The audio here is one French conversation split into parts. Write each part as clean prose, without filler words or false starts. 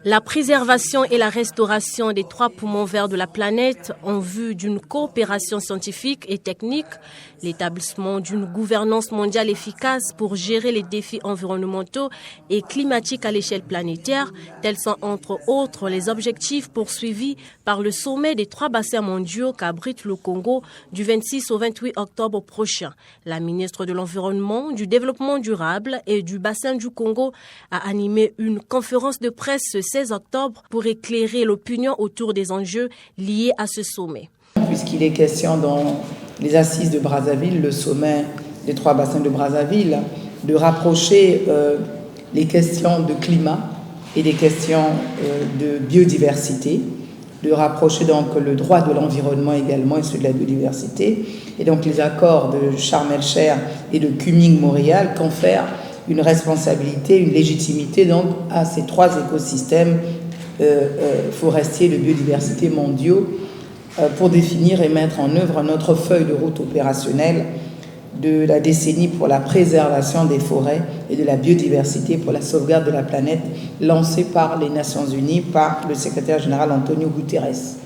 La préservation et la restauration des 3 poumons verts de la planète en vue d'une coopération scientifique et technique, l'établissement d'une gouvernance mondiale efficace pour gérer les défis environnementaux et climatiques à l'échelle planétaire, tels sont entre autres les objectifs poursuivis par le sommet des 3 bassins mondiaux qu'abrite le Congo du 26 au 28 octobre prochain. La ministre de l'Environnement, du Développement durable et du bassin du Congo a animé une conférence de presse ce 16 octobre pour éclairer l'opinion autour des enjeux liés à ce sommet. Puisqu'il est question dans les assises de Brazzaville, le sommet des 3 bassins de Brazzaville, de rapprocher les questions de climat et des questions de biodiversité, de rapprocher donc le droit de l'environnement également et celui de la biodiversité, et donc les accords de Sharm el-Sheikh et de Kunming-Montréal confèrent une responsabilité, une légitimité donc à ces 3 écosystèmes forestiers de biodiversité mondiaux pour définir et mettre en œuvre notre feuille de route opérationnelle de la décennie pour la préservation des forêts et de la biodiversité pour la sauvegarde de la planète lancée par les Nations Unies, par le secrétaire général Antonio Guterres.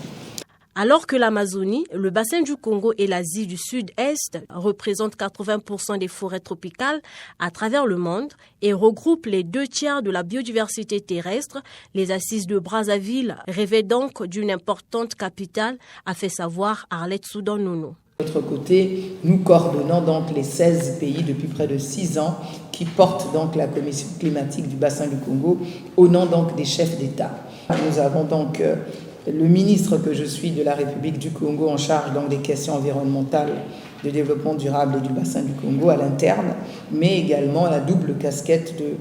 Alors que l'Amazonie, le bassin du Congo et l'Asie du Sud-Est représentent 80% des forêts tropicales à travers le monde et regroupent les 2/3 de la biodiversité terrestre, les assises de Brazzaville rêvaient donc d'une importante capitale, a fait savoir Arlette Soudan-Nono. De notre côté, nous coordonnons donc les 16 pays depuis près de 6 ans qui portent donc la Commission climatique du bassin du Congo au nom donc des chefs d'État. Nous avons donc le ministre que je suis de la République du Congo en charge donc des questions environnementales, de développement durable et du bassin du Congo à l'interne, mais également la double casquette de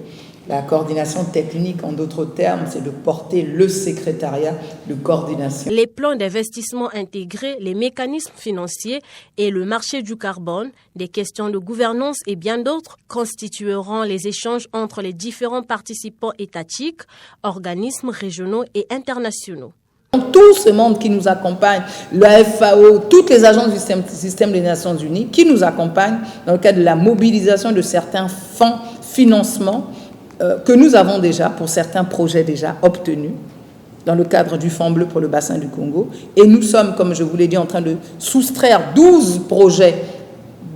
la coordination technique. En d'autres termes, c'est de porter le secrétariat de coordination. Les plans d'investissement intégrés, les mécanismes financiers et le marché du carbone, des questions de gouvernance et bien d'autres constitueront les échanges entre les différents participants étatiques, organismes régionaux et internationaux. Tout ce monde qui nous accompagne, la FAO, toutes les agences du système des Nations Unies qui nous accompagnent dans le cadre de la mobilisation de certains fonds, financements que nous avons déjà pour certains projets déjà obtenus dans le cadre du Fonds bleu pour le bassin du Congo. Et nous sommes, comme je vous l'ai dit, en train de soustraire 12 projets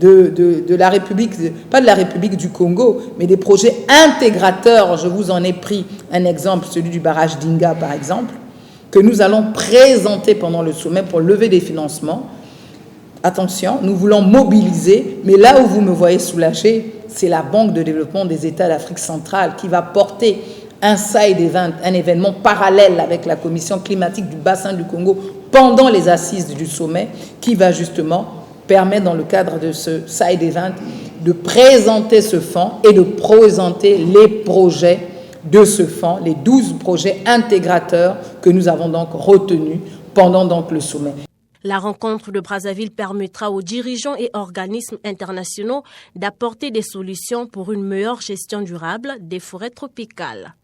de la République, pas de la République du Congo, mais des projets intégrateurs. Je vous en ai pris un exemple, celui du barrage d'Inga par exemple, que nous allons présenter pendant le sommet pour lever des financements. Attention, nous voulons mobiliser, mais là où vous me voyez soulagé, c'est la Banque de développement des États d'Afrique centrale qui va porter un side event, un événement parallèle avec la Commission climatique du bassin du Congo pendant les assises du sommet, qui va justement permettre dans le cadre de ce side event de présenter ce fonds et de présenter les projets de ce fonds, les 12 projets intégrateurs que nous avons donc retenus pendant donc le sommet. La rencontre de Brazzaville permettra aux dirigeants et organismes internationaux d'apporter des solutions pour une meilleure gestion durable des forêts tropicales.